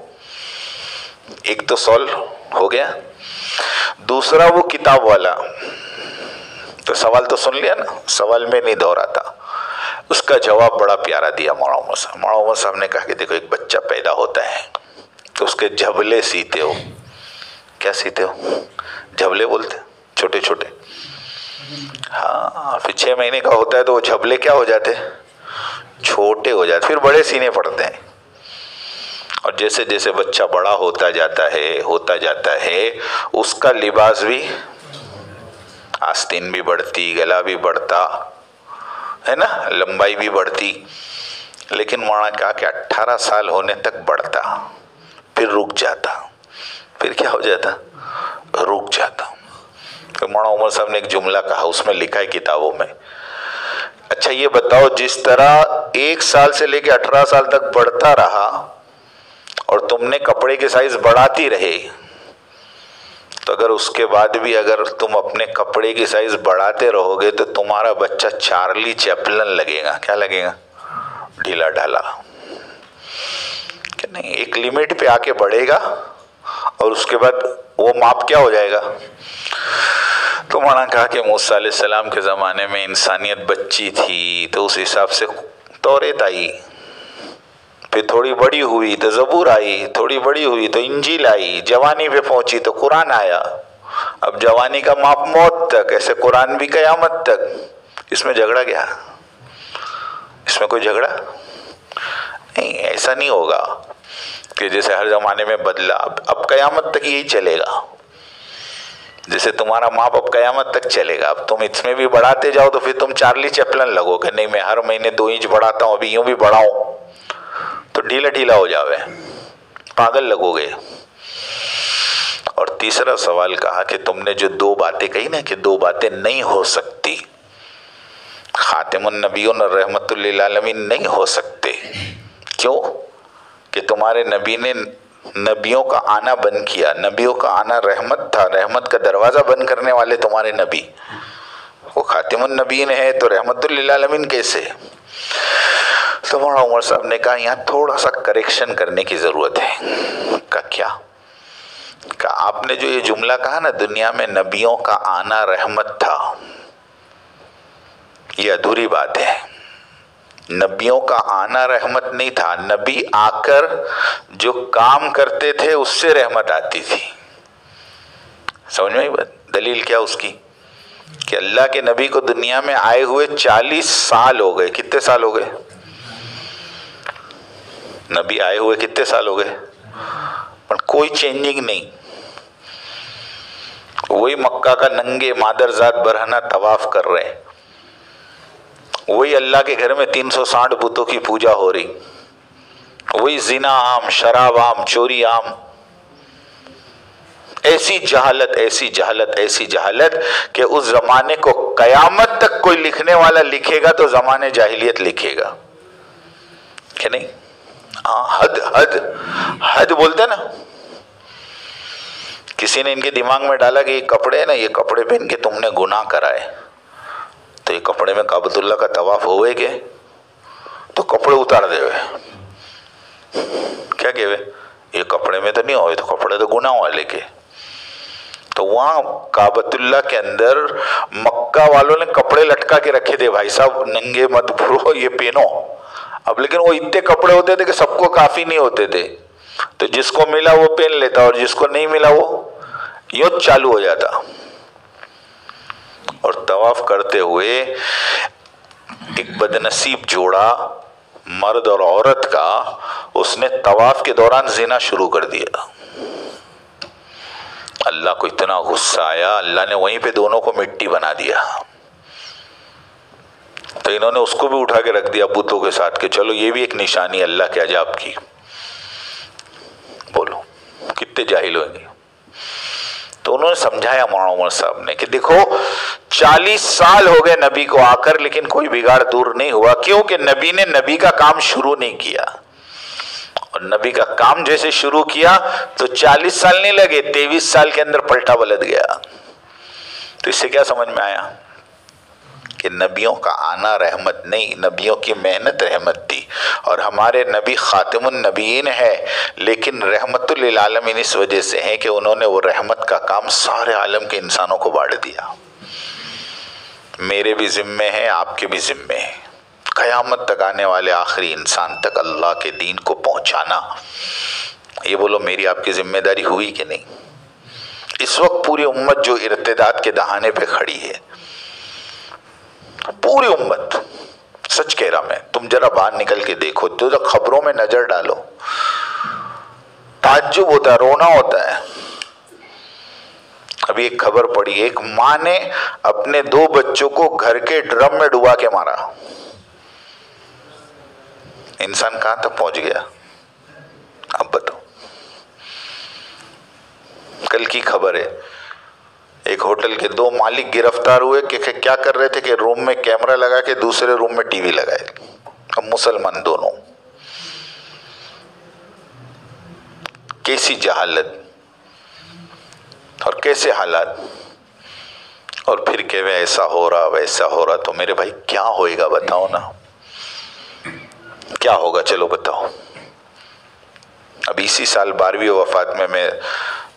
Speaker 1: एक तो सॉल्व हो गया। दूसरा वो किताब वाला, तो सवाल तो सुन लिया ना, सवाल में नहीं दोहराता। उसका जवाब बड़ा प्यारा दिया मौलाना उमर साहब। मौलाना उमर साहब ने कहा कि देखो, एक बच्चा पैदा होता है तो उसके झबले सीते हो। क्या सीते हो? झबले बोलते, छोटे छोटे। हाँ, फिर 6 महीने का होता है तो वो झबले क्या हो जाते, छोटे हो जाते, फिर बड़े सीने पड़ते हैं। और जैसे जैसे बच्चा बड़ा होता जाता है उसका लिबास भी, आस्तीन भी बढ़ती, गला भी बढ़ता है ना, लंबाई भी बढ़ती। लेकिन मौलाना कहा कि 18 साल होने तक बढ़ता, फिर रुक जाता। फिर क्या हो जाता? रुक जाता। फिर मौलाना उमर साहब ने एक जुमला कहा, उसमें लिखा है किताबों में, अच्छा ये बताओ, जिस तरह 1 साल से लेकर 18 साल तक बढ़ता रहा और तुमने कपड़े के साइज बढ़ाती रहे, तो अगर उसके बाद भी अगर तुम अपने कपड़े की साइज बढ़ाते रहोगे तो तुम्हारा बच्चा चार्ली चैपलन लगेगा। क्या लगेगा? ढीला ढाला। कि नहीं, एक लिमिट पे आके बढ़ेगा और उसके बाद वो माप क्या हो जाएगा। तो मैंने कहा कि मूसा अलैहिस्सलाम के ज़माने में इंसानियत बच्ची थी तो उस हिसाब से तौरेत आई, फिर थोड़ी बड़ी हुई तो ज़बूर आई, थोड़ी बड़ी हुई तो इंजील आई, जवानी पे पहुंची तो कुरान आया। अब जवानी का माप मौत तक, ऐसे कुरान भी क़यामत तक। इसमें झगड़ा क्या? इसमें कोई झगड़ा नहीं। ऐसा नहीं होगा कि जैसे हर जमाने में बदला, अब क़यामत तक यही चलेगा। जैसे तुम्हारा माप अब क़यामत तक चलेगा। अब तुम इसमें भी बढ़ाते जाओ तो फिर तुम चार्ली चैपलन लगोगे। नहीं, मैं हर महीने 2 इंच बढ़ाता हूँ, अभी यूं भी बढ़ाऊं तो ढीला ढीला हो जावे, पागल लगोगे। और तीसरा सवाल कहा कि तुमने जो 2 बातें कही ना कि 2 बातें नहीं हो सकती, खातिमुन नबियों और रहमतुल लिल आलमीन नहीं हो सकते। क्यों? कि तुम्हारे नबी ने नबियों का आना बंद किया। नबियों का आना रहमत था, रहमत का दरवाज़ा बंद करने वाले तुम्हारे नबी, वो खातिमुन नबीन है तो रहमतुल लिल आलमीन कैसे? तो मौलाना उमर साहब ने कहा यहाँ थोड़ा सा करेक्शन करने की ज़रूरत है। का क्या? का आपने जो ये जुमला कहा ना, दुनिया में नबियों का आना रहमत था, ये अधूरी बात है। नबियों का आना रहमत नहीं था, नबी आकर जो काम करते थे उससे रहमत आती थी। समझ में आई बात? दलील क्या उसकी? कि अल्लाह के नबी को दुनिया में आए हुए 40 साल हो गए। कितने साल हो गए? नबी आए हुए कितने साल हो गए? पर कोई चेंजिंग नहीं। वही मक्का का नंगे मादरजात बरहना तवाफ कर रहे हैं, वही अल्लाह के घर में 360 बुतों की पूजा हो रही, वही जिना आम, शराब आम, चोरी आम। ऐसी जहालत, ऐसी जहालत, ऐसी जहालत कि उस जमाने को कयामत तक कोई लिखने वाला लिखेगा तो जमाने जाहिलियत लिखेगा। कि नहीं? हाँ, हद हद हद बोलते ना। किसी ने इनके दिमाग में डाला कि ये कपड़े है ना, ये कपड़े पहन के तुमने गुनाह कराए, तो ये कपड़े में काबतुल्लाह का तवाफ होवे के? तो कपड़े उतार देवे। क्या कहवे? ये कपड़े में तो नहीं होए, तो कपड़े तो गुनाह वाले के। तो वहां काबतुल्लाह के अंदर मक्का वालों ने कपड़े लटका के रखे थे, भाई साहब नंगे मत घूरो, ये पहनो। अब लेकिन वो इतने कपड़े होते थे कि सबको काफी नहीं होते थे, तो जिसको मिला वो पहन लेता और जिसको नहीं मिला वो युद्ध चालू हो जाता। और तवाफ करते हुए एक बदनसीब जोड़ा मर्द और औरत का, उसने तवाफ के दौरान जिना शुरू कर दिया। अल्लाह को इतना गुस्सा आया, अल्लाह ने वहीं पे दोनों को मिट्टी बना दिया। तो इन्होंने उसको भी उठा के रख दिया बुतों के साथ के चलो ये भी एक निशानी अल्लाह के अजाब की। बोलो कितने जाहिल होंगे। तो उन्होंने समझाया मौलाना उमर साहब ने कि देखो 40 साल हो गए नबी को आकर, लेकिन कोई बिगाड़ दूर नहीं हुआ। क्योंकि नबी ने नबी का काम शुरू नहीं किया, और नबी का काम जैसे शुरू किया तो 40 साल नहीं लगे, 23 साल के अंदर पलटा पलट गया। तो इससे क्या समझ में आया कि नबियों का आना रहमत नहीं, नबियों की मेहनत रहमत थी। और हमारे नबी खातिमुन नबीयीन है, लेकिन रहमतुल लिल आलमीन इस वजह से है कि उन्होंने वो रहमत का काम सारे आलम के इंसानों को बांट दिया। मेरे भी जिम्मे है, आपके भी जिम्मे है, क़यामत तक आने वाले आखिरी इंसान तक अल्लाह के दीन को पहुंचाना। ये बोलो मेरी आपकी जिम्मेदारी हुई कि नहीं? इस वक्त पूरी उम्मत जो इर्तिदाद के दहाने पे खड़ी है, पूरी उम्मत, सच कह रहा मैं, तुम जरा बाहर निकल के देखो तो खबरों में नजर डालो, ताज्जुब होता है, रोना होता है। अभी एक खबर पड़ी, एक मां ने अपने 2 बच्चों को घर के ड्रम में डुबा के मारा। इंसान कहां तक पहुंच गया? अब बताओ। कल की खबर है, एक होटल के 2 मालिक गिरफ्तार हुए कि क्या कर रहे थे कि रूम में कैमरा लगा के दूसरे रूम में टीवी लगाए। अब मुसलमान दोनों, कैसी जहालत और कैसे हालात, और फिर कहे ऐसा हो रहा वैसा हो रहा। तो मेरे भाई क्या होएगा बताओ ना, क्या होगा? चलो बताओ। अब इसी साल 12वीं वफात में मैं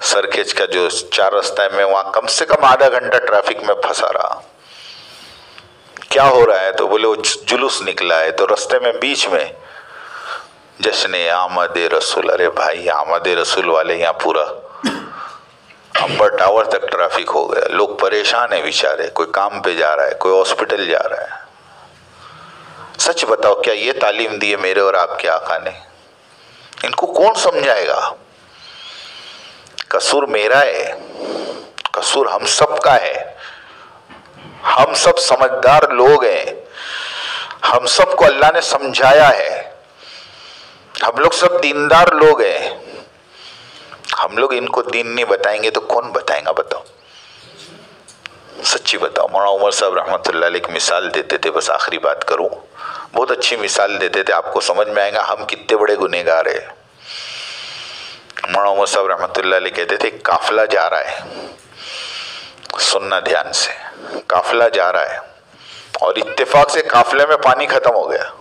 Speaker 1: सरखेज का जो 4 रास्ता है, मैं वहां कम से कम आधा घंटा ट्रैफिक में फंसा रहा। क्या हो रहा है? तो बोले वो जुलूस निकला है, तो रास्ते में बीच में जश्न आमद रसूल। अरे भाई आमद रसूल वाले यहाँ पूरा अंबर टावर तक ट्रैफिक हो गया, लोग परेशान है बेचारे, कोई काम पे जा रहा है, कोई हॉस्पिटल जा रहा है। सच बताओ, क्या ये तालीम दी है मेरे और आपके आका ने? इनको कौन समझाएगा? कसूर मेरा है, कसूर हम सब का है। हम सब समझदार लोग हैं, हम सबको अल्लाह ने समझाया है, हम लोग सब दीनदार लोग हैं। हम लोग इनको दीन नहीं बताएंगे तो कौन बताएगा? बताओ, सच्ची बताओ। मौलाना उमर साहब रहमतुल्लाह अलैह एक मिसाल देते थे, बस आखिरी बात करूं, बहुत अच्छी मिसाल देते थे, आपको समझ में आएगा हम कितने बड़े गुनहगार हैं। मौलाना उमर साहब रहमतुल्लाह अलैह कहते थे काफिला जा रहा है, सुनना ध्यान से, काफिला जा रहा है और इत्तेफाक से काफिले में पानी खत्म हो गया।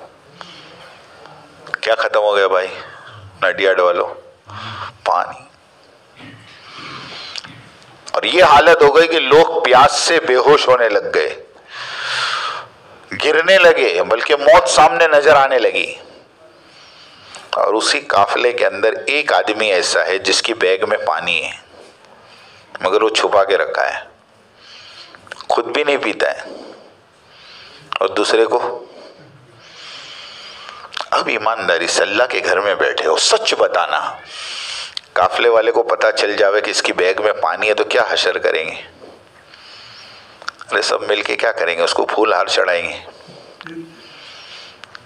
Speaker 1: क्या खत्म हो गया भाई? नडियाड वालों, पानी। और ये हालत हो गई कि लोग प्यास से बेहोश होने लग गए, गिरने लगे, बल्कि मौत सामने नजर आने लगी। और उसी काफिले के अंदर एक आदमी ऐसा है जिसकी बैग में पानी है, मगर वो छुपा के रखा है, खुद भी नहीं पीता है और दूसरे को। अब ईमानदारी से अल्लाह के घर में बैठे हो, सच बताना, काफिले वाले को पता चल जावे कि इसकी बैग में पानी है तो क्या हशर करेंगे? अरे सब मिलके क्या करेंगे? उसको फूल हार चढ़ाएंगे।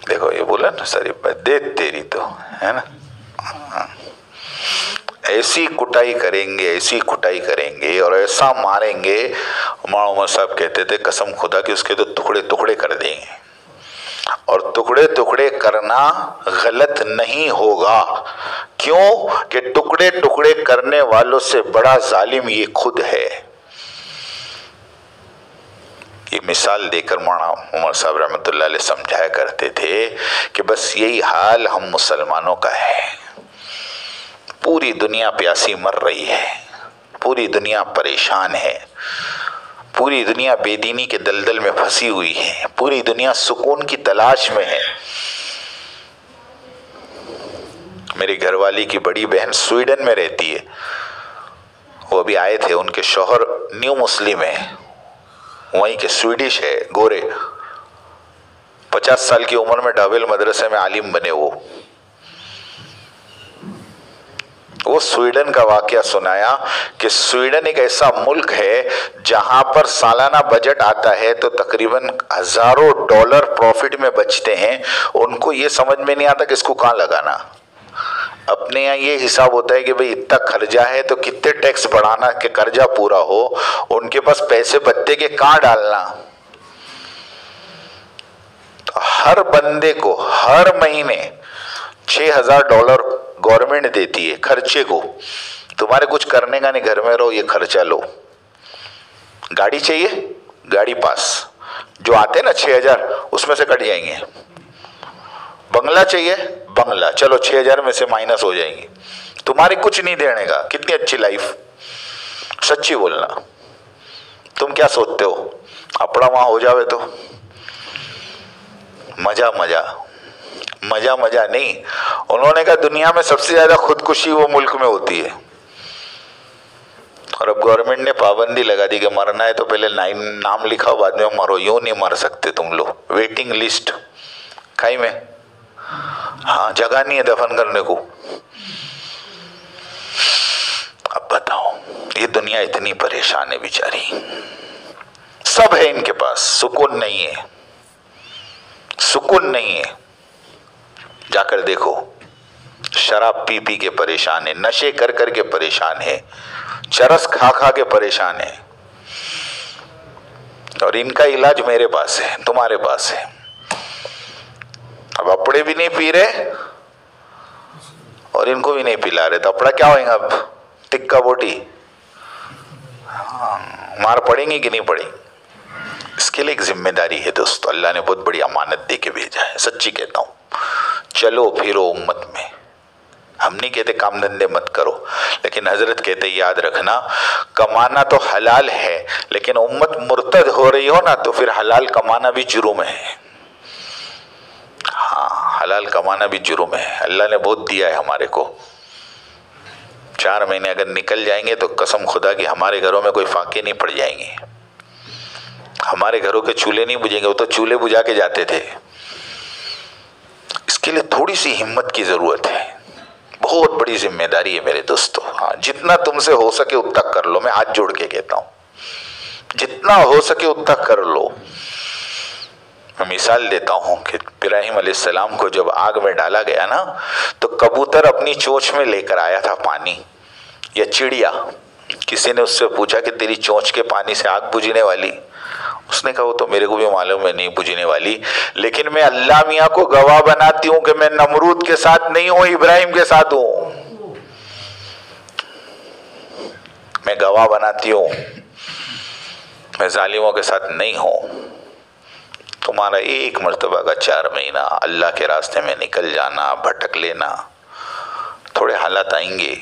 Speaker 1: देखो ये बोला ना सारी दे तेरी, तो है ना, ऐसी कुटाई करेंगे, ऐसी कुटाई करेंगे और ऐसा मारेंगे। मौलाना उमर साहब कहते थे कसम खुदा कि उसके तो टुकड़े टुकड़े कर देंगे। और टुकड़े टुकड़े करना गलत नहीं होगा। क्यों कि टुकड़े टुकड़े करने वालों से बड़ा जालिम ये खुद है। ये मिसाल देकर मौलाना उमर साहब रहमतुल्लाह अलैह समझाया करते थे कि बस यही हाल हम मुसलमानों का है। पूरी दुनिया प्यासी मर रही है, पूरी दुनिया परेशान है, पूरी दुनिया बेदीनी के दलदल में फंसी हुई है, पूरी दुनिया सुकून की तलाश में है। मेरी घरवाली की बड़ी बहन स्वीडन में रहती है, वो अभी आए थे, उनके शौहर न्यू मुस्लिम है, वहीं के स्वीडिश है, गोरे, 50 साल की उम्र में डावेल मदरसे में आलिम बने। वो स्वीडन का वाकया सुनाया कि स्वीडन एक ऐसा मुल्क है जहां पर सालाना बजट आता है तो तकरीबन हजारों डॉलर प्रॉफिट में बचते हैं। उनको ये समझ में नहीं आता कि इसको कहाँ लगाना। अपने यहाँ ये हिसाब होता है कि भाई इतना खर्चा है तो कितने टैक्स बढ़ाना कि कर्जा पूरा हो। उनके पास पैसे बत्ते के कहाँ डालना। तो हर बंदे को हर महीने $6000 गवर्नमेंट देती है खर्चे को। तुम्हारे कुछ करने का नहीं, घर में रहो, ये खर्चा लो। गाड़ी चाहिए, गाड़ी पास जो आते ना 6000 उसमें से कट जाएंगे। बंगला चाहिए, बंगला चलो 6000 में से माइनस हो जाएंगे। तुम्हारे कुछ नहीं देने का। कितनी अच्छी लाइफ। सच्ची बोलना, तुम क्या सोचते हो अपना वहां हो जावे तो मजा मजा मजा मजा नहीं। उन्होंने कहा दुनिया में सबसे ज्यादा खुदकुशी वो मुल्क में होती है। और अब गवर्नमेंट ने पाबंदी लगा दी कि मरना है तो पहले नाम लिखाओ, बाद में मरो। यूं नहीं मर सकते तुम लोग। वेटिंग लिस्ट खाई में, हाँ जगह नहीं है दफन करने को। अब बताओ, ये दुनिया इतनी परेशान है बेचारी। सब है इनके पास, सुकून नहीं है, सुकून नहीं है। जाकर देखो, शराब पी पी के परेशान है, नशे कर कर के परेशान है, चरस खा खा के परेशान है। और इनका इलाज मेरे पास है, तुम्हारे पास है। अब अपड़े भी नहीं पी रहे और इनको भी नहीं पिला रहे तो अपड़ा क्या होएगा। अब टिक्का बोटी मार पड़ेंगी कि नहीं पड़ेंगी। इसके लिए एक जिम्मेदारी है दोस्तों। अल्लाह ने बहुत बड़ी अमानत दे के भेजा है। सच्ची कहता हूं, चलो फिरो उम्मत में। हम नहीं कहते काम धंधे मत करो, लेकिन हजरत कहते याद रखना, कमाना तो हलाल है, लेकिन उम्मत मुर्तद हो रही हो ना तो फिर हलाल कमाना भी जुर्म है। हाँ, हलाल कमाना भी जुर्म है। अल्लाह ने बहुत दिया है हमारे को। 4 महीने अगर निकल जाएंगे तो कसम खुदा की हमारे घरों में कोई फाके नहीं पड़ जाएंगे। हमारे घरों के चूल्हे नहीं बुझेंगे, वो तो चूल्हे बुझा के जाते थे। इसके लिए थोड़ी सी हिम्मत की जरूरत है। बहुत बड़ी जिम्मेदारी है मेरे दोस्तों। हाँ, जितना तुमसे हो सके उतना कर लो। मैं हाथ जोड़ के कहता हूं, जितना हो सके उतना कर लो। मैं मिसाल देता हूं कि इब्राहिम अलैहिस्सलाम को जब आग में डाला गया ना तो कबूतर अपनी चोंच में लेकर आया था पानी, या चिड़िया। किसी ने उससे पूछा कि तेरी चोंच के पानी से आग बुझने वाली? उसने कहा वो तो मेरे को भी मालूम है नहीं बुझने वाली, लेकिन मैं अल्लाह मियाँ को गवाह बनाती हूं कि मैं नमरूद के साथ नहीं हूं, इब्राहिम के साथ हूं। मैं गवाह बनाती हूं, मैं जालिमों के साथ नहीं हूं। तुम्हारा एक मर्तबा का 4 महीना अल्लाह के रास्ते में निकल जाना, भटक लेना, थोड़े हालात आएंगे,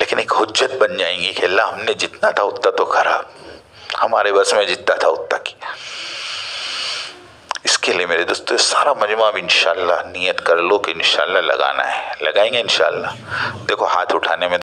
Speaker 1: लेकिन एक हुज्जत बन जाएंगी कि अल्लाह हमने जितना था उतना तो करा, हमारे बस में जितना था उतना किया। इसके लिए मेरे दोस्तों सारा मजमा इंशाल्लाह नियत कर लो कि इंशाल्लाह लगाना है, लगाएंगे इंशाल्लाह। देखो हाथ उठाने में